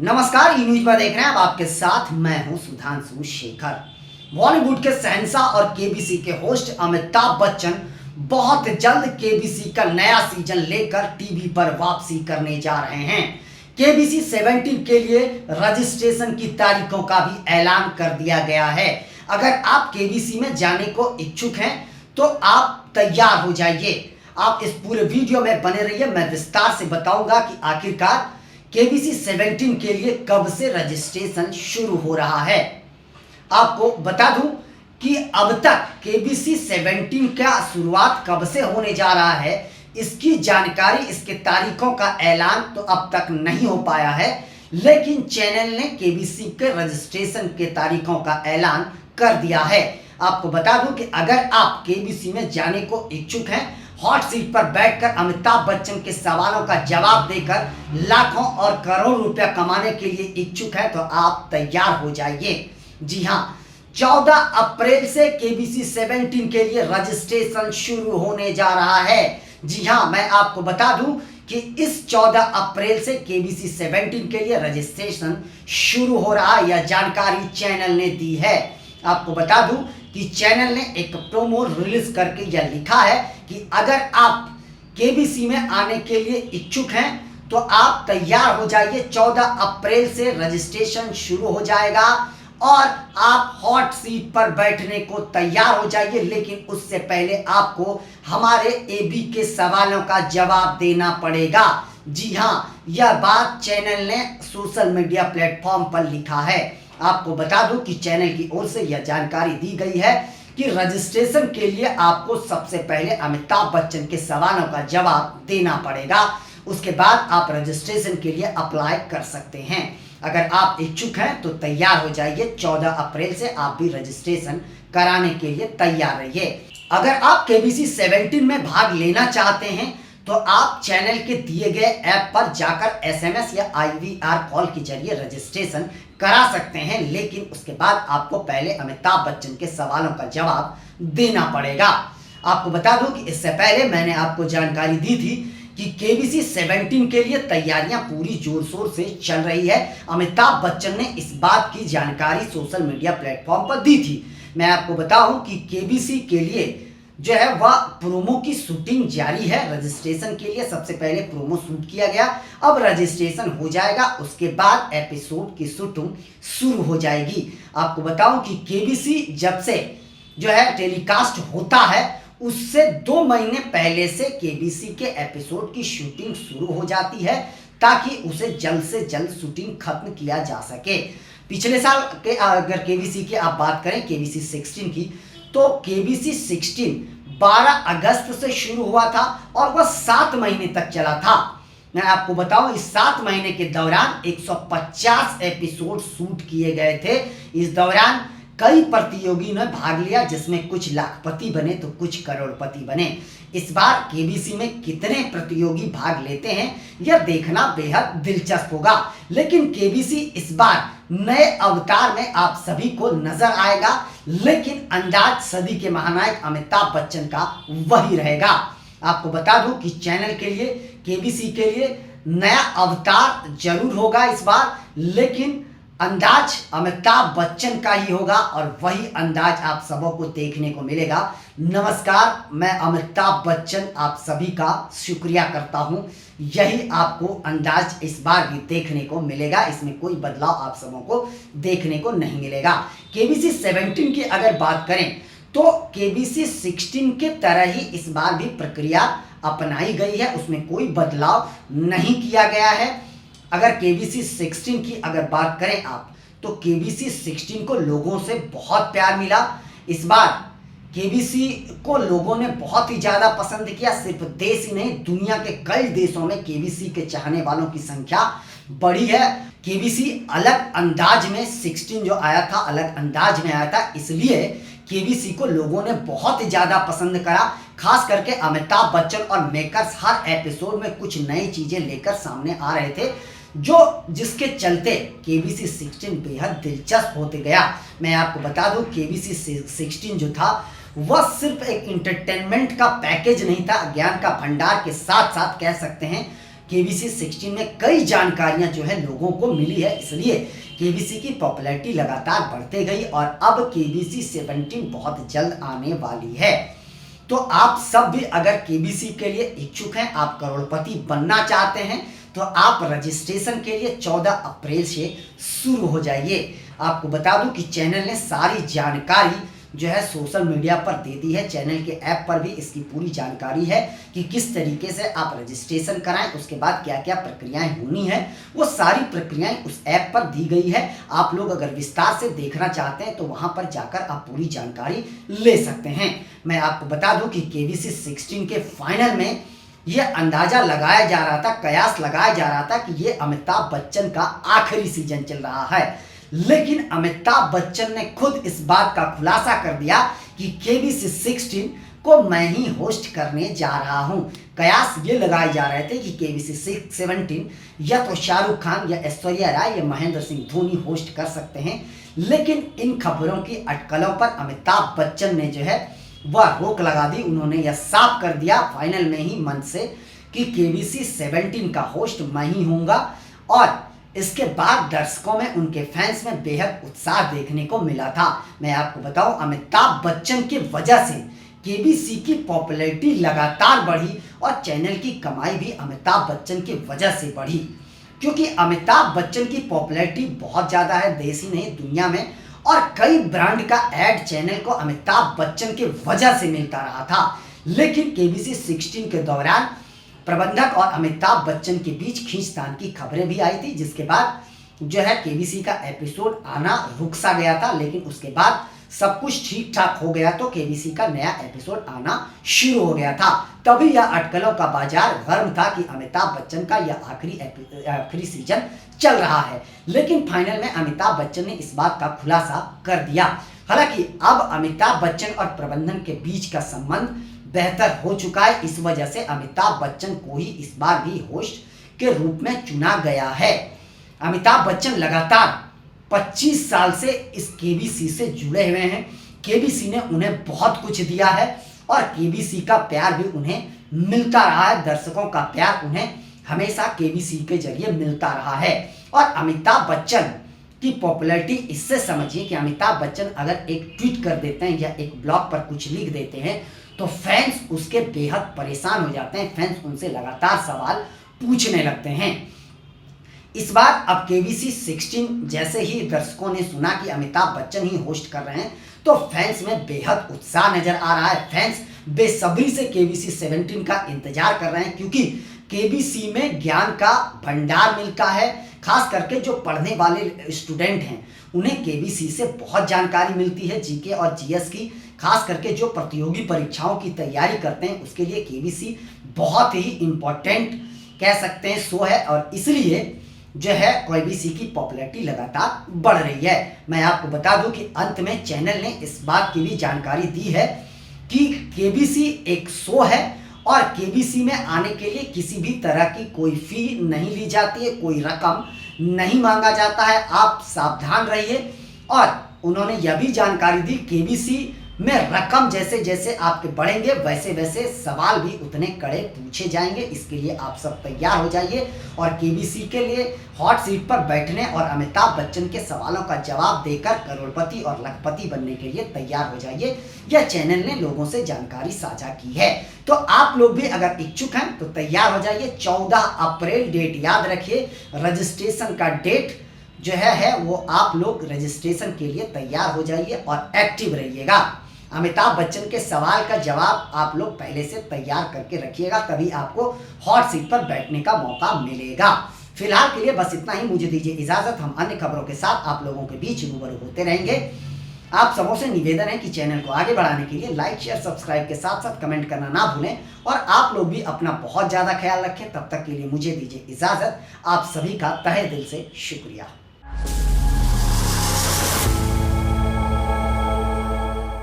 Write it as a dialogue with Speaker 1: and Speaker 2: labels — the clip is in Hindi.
Speaker 1: नमस्कार, ई न्यूज पर देख रहे हैं आप। आपके साथ मैं हूं सुधांशु शेखर। बॉलीवुड के शहंशाह और केबीसी के होस्ट अमिताभ बच्चन बहुत जल्द केबीसी का नया सीजन लेकर टीवी पर वापसी करने जा रहे हैं। केबीसी 17 के लिए रजिस्ट्रेशन की तारीखों का भी ऐलान कर दिया गया है। अगर आप केबीसी में जाने को इच्छुक हैं तो आप तैयार हो जाइए। आप इस पूरे वीडियो में बने रहिए। मैं विस्तार से बताऊंगा कि आखिरकार केबीसी 17 के लिए कब से रजिस्ट्रेशन शुरू हो रहा है। आपको बता दूं कि अब तक केबीसी 17 का शुरुआत कब से होने जा रहा है, इसकी जानकारी, इसके तारीखों का ऐलान तो अब तक नहीं हो पाया है, लेकिन चैनल ने केबीसी के रजिस्ट्रेशन के तारीखों का ऐलान कर दिया है। आपको बता दूं कि अगर आप केबीसी में जाने को इच्छुक हैं, हॉट सीट पर बैठकर अमिताभ बच्चन के सवालों का जवाब देकर लाखों और करोड़ों रुपया कमाने के लिए इच्छुक है तो आप तैयार हो जाइए। जी हां, 14 अप्रैल से केबीसी 17 के लिए रजिस्ट्रेशन शुरू होने जा रहा है। जी हां, मैं आपको बता दूं कि इस 14 अप्रैल से केबीसी 17 के लिए रजिस्ट्रेशन शुरू हो रहा है। यह जानकारी चैनल ने दी है। आपको बता दूं कि चैनल ने एक प्रोमो रिलीज करके यह लिखा है कि अगर आप केबीसी में आने के लिए इच्छुक हैं तो आप तैयार हो जाइए। 14 अप्रैल से रजिस्ट्रेशन शुरू हो जाएगा और आप हॉट सीट पर बैठने को तैयार हो जाइए, लेकिन उससे पहले आपको हमारे एबी के सवालों का जवाब देना पड़ेगा। जी हां, यह बात चैनल ने सोशल मीडिया प्लेटफॉर्म पर लिखा है। आपको बता दूं कि चैनल की ओर से यह जानकारी दी गई है कि रजिस्ट्रेशन के लिए आपको सबसे पहले अमिताभ बच्चन के सवालों का जवाब देना पड़ेगा। उसके बाद आप रजिस्ट्रेशन के लिए अप्लाई कर सकते हैं। अगर आप इच्छुक हैं तो तैयार हो जाइए। 14 अप्रैल से आप भी रजिस्ट्रेशन कराने के लिए तैयार रहिए। अगर आप केबीसी 17 में भाग लेना चाहते हैं तो आप चैनल के दिए गए ऐप पर जाकर एसएमएस या आईवीआर कॉल के जरिए रजिस्ट्रेशन करा सकते हैं, लेकिन उसके बाद आपको पहले अमिताभ बच्चन के सवालों का जवाब देना पड़ेगा। आपको बता दूं कि इससे पहले मैंने आपको जानकारी दी थी कि केबीसी 17 के लिए तैयारियां पूरी जोर शोर से चल रही है। अमिताभ बच्चन ने इस बात की जानकारी सोशल मीडिया प्लेटफॉर्म पर दी थी। मैं आपको बताऊं कि केबीसी के लिए जो है वह प्रोमो की शूटिंग जारी है। रजिस्ट्रेशन के लिए सबसे पहले प्रोमो शूट किया गया, अब रजिस्ट्रेशन हो जाएगा, उसके बाद एपिसोड की शूटिंग शुरू हो जाएगी। आपको बताऊं कि केबीसी जब से जो है टेलीकास्ट होता है उससे 2 महीने पहले से केबीसी के एपिसोड की शूटिंग शुरू हो जाती है ताकि उसे जल्द से जल्द शूटिंग खत्म किया जा सके। पिछले साल के अगर केबीसी की आप बात करें, केबीसी 16 की, तो केबीसी 16 12 अगस्त से शुरू हुआ था और वह 7 महीने तक चला था। मैं आपको बताऊं, इस 7 महीने के दौरान 150 एपिसोड शूट किए गए थे। इस दौरान कई प्रतियोगी ने भाग लिया, जिसमें कुछ लाखपति बने तो कुछ करोड़पति बने। इस बार केबीसी में कितने प्रतियोगी भाग लेते हैं यह देखना बेहद दिलचस्प होगा, लेकिन केबीसी इस बार नए अवतार में आप सभी को नजर आएगा, लेकिन अंदाज सदी के महानायक अमिताभ बच्चन का वही रहेगा। आपको बता दूं कि चैनल के लिए, केबीसी के लिए नया अवतार जरूर होगा इस बार, लेकिन अंदाज अमिताभ बच्चन का ही होगा और वही अंदाज आप सबों को देखने को मिलेगा। नमस्कार, मैं अमिताभ बच्चन आप सभी का शुक्रिया करता हूं। यही आपको अंदाज इस बार भी देखने को मिलेगा, इसमें कोई बदलाव आप सबों को देखने को नहीं मिलेगा। केबीसी 17 की अगर बात करें तो केबीसी 16 के तरह ही इस बार भी प्रक्रिया अपनाई गई है, उसमें कोई बदलाव नहीं किया गया है। अगर केबीसी 16 की अगर बात करें आप, तो केबीसी 16 को लोगों से बहुत प्यार मिला। इस बार केबीसी को लोगों ने बहुत ही ज़्यादा पसंद किया। सिर्फ देश ही नहीं, दुनिया के कई देशों में केबीसी के चाहने वालों की संख्या बढ़ी है। केबीसी अलग अंदाज में 16 जो आया था, अलग अंदाज में आया था, इसलिए केबीसी को लोगों ने बहुत ही ज़्यादा पसंद करा। खास करके अमिताभ बच्चन और मेकर्स हर एपिसोड में कुछ नई चीज़ें लेकर सामने आ रहे थे, जिसके चलते केबीसी 16 बेहद दिलचस्प होते गया। मैं आपको बता दूं, केबीसी 16 जो था वह सिर्फ एक इंटरटेनमेंट का पैकेज नहीं था, ज्ञान का भंडार के साथ साथ कह सकते हैं केबीसी 16 में कई जानकारियां जो है लोगों को मिली है, इसलिए केबीसी की पॉपुलैरिटी लगातार बढ़ते गई और अब केबीसी 17 बहुत जल्द आने वाली है। तो आप सब भी अगर केबीसी के लिए इच्छुक हैं, आप करोड़पति बनना चाहते हैं, तो आप रजिस्ट्रेशन के लिए 14 अप्रैल से शुरू हो जाइए। आपको बता दूं कि चैनल ने सारी जानकारी जो है सोशल मीडिया पर दे दी है। चैनल के ऐप पर भी इसकी पूरी जानकारी है कि किस तरीके से आप रजिस्ट्रेशन कराएं, उसके बाद क्या क्या प्रक्रियाएं होनी है, वो सारी प्रक्रियाएं उस ऐप पर दी गई है। आप लोग अगर विस्तार से देखना चाहते हैं तो वहां पर जाकर आप पूरी जानकारी ले सकते हैं। मैं आपको बता दूं कि केबीसी 16 के फाइनल में यह अंदाजा लगाया जा रहा था, कयास लगाया जा रहा था कि ये अमिताभ बच्चन का आखिरी सीजन चल रहा है, लेकिन अमिताभ बच्चन ने खुद इस बात का खुलासा कर दिया कि केबीसी 16 को मैं ही होस्ट करने जा रहा हूं। कयास ये लगाए जा रहे थे कि केबीसी 17 या तो शाहरुख खान या ऐश्वर्या राय या महेंद्र सिंह धोनी होस्ट कर सकते हैं, लेकिन इन खबरों की अटकलों पर अमिताभ बच्चन ने जो है वह रोक लगा दी। उन्होंने यह साफ कर दिया फाइनल में ही मन से कि केबीसी 17 का होस्ट मैं ही होऊंगा। और इसके बाद दर्शकों में, उनके फैंस में बेहद उत्साह देखने को मिला था। मैं आपको बताऊं, अमिताभ बच्चन की वजह से केबीसी की पॉपुलैरिटी लगातार बढ़ी और चैनल की कमाई भी अमिताभ बच्चन की वजह से बढ़ी, क्योंकि अमिताभ बच्चन की पॉपुलैरिटी बहुत ज़्यादा है, देश ही नहीं दुनिया में, और कई ब्रांड का ऐड चैनल को अमिताभ बच्चन की वजह से मिलता रहा था। लेकिन केबीसी 16 के दौरान प्रबंधक और अमिताभ बच्चन के बीच खींचतान की खबरें भी आई थी, जिसके बाद जो है केबीसी का एपिसोड आना रुक सा गया था, लेकिन उसके बाद सब कुछ ठीक ठाक हो गया तो केबीसी का नया एपिसोड आना शुरू हो गया था। तभी यह अटकलों का बाजार गर्म था कि अमिताभ बच्चन का यह आखिरी सीजन चल रहा है, लेकिन फाइनल में अमिताभ बच्चन ने इस बात का खुलासा कर दिया। हालांकि अब अमिताभ बच्चन और प्रबंधन के बीच का संबंध बेहतर हो चुका है, इस वजह से अमिताभ बच्चन को ही इस बार भी होस्ट के रूप में चुना गया है। अमिताभ बच्चन लगातार 25 साल से इस केबीसी से जुड़े हुए हैं। केबीसी ने उन्हें बहुत कुछ दिया है और केबीसी का प्यार भी उन्हें मिलता रहा है। दर्शकों का प्यार उन्हें हमेशा केबीसी के जरिए मिलता रहा है। और अमिताभ बच्चन की पॉपुलैरिटी इससे समझिए कि अमिताभ बच्चन अगर एक ट्वीट कर देते हैं या एक ब्लॉग पर कुछ लिख देते हैं तो फैंस उसके बेहद परेशान हो जाते हैं। फैंस उनसे लगातार सवाल पूछने लगते हैं। इस बार अब केबीसी 16 जैसे ही दर्शकों ने सुना कि अमिताभ बच्चन ही होस्ट कर रहे हैं तो फैंस में बेहद उत्साह नजर आ रहा है। फैंस बेसब्री से केबीसी 17 का इंतजार कर रहे हैं, क्योंकि केबीसी में ज्ञान का भंडार मिलता है। खास करके जो पढ़ने वाले स्टूडेंट हैं उन्हें केबीसी से बहुत जानकारी मिलती है, जीके और जीएस की। खास करके जो प्रतियोगी परीक्षाओं की तैयारी करते हैं उसके लिए केबीसी बहुत ही इम्पोर्टेंट कह सकते हैं शो है, और इसलिए जो है केबीसी की पॉपुलैरिटी लगातार बढ़ रही है। मैं आपको बता दूं कि अंत में चैनल ने इस बात की भी जानकारी दी है कि केबीसी एक शो है और केबीसी में आने के लिए किसी भी तरह की कोई फी नहीं ली जाती है, कोई रकम नहीं मांगा जाता है। आप सावधान रहिए। और उन्होंने यह भी जानकारी दी, केबीसी में रकम जैसे जैसे आपके बढ़ेंगे वैसे वैसे सवाल भी उतने कड़े पूछे जाएंगे। इसके लिए आप सब तैयार हो जाइए और केबीसी के लिए हॉट सीट पर बैठने और अमिताभ बच्चन के सवालों का जवाब देकर करोड़पति और लखपति बनने के लिए तैयार हो जाइए। यह चैनल ने लोगों से जानकारी साझा की है, तो आप लोग भी अगर इच्छुक हैं तो तैयार हो जाइए। 14 अप्रैल डेट याद रखिए, रजिस्ट्रेशन का डेट जो है वो आप लोग रजिस्ट्रेशन के लिए तैयार हो जाइए और एक्टिव रहिएगा। अमिताभ बच्चन के सवाल का जवाब आप लोग पहले से तैयार करके रखिएगा, तभी आपको हॉट सीट पर बैठने का मौका मिलेगा। फिलहाल के लिए बस इतना ही, मुझे दीजिए इजाजत। हम अन्य खबरों के साथ आप लोगों के बीच रूबरू होते रहेंगे। आप सबों से निवेदन है कि चैनल को आगे बढ़ाने के लिए लाइक शेयर सब्सक्राइब के साथ साथ कमेंट करना ना भूलें, और आप लोग भी अपना बहुत ज़्यादा ख्याल रखें। तब तक के लिए मुझे दीजिए इजाजत। आप सभी का तहे दिल से शुक्रिया।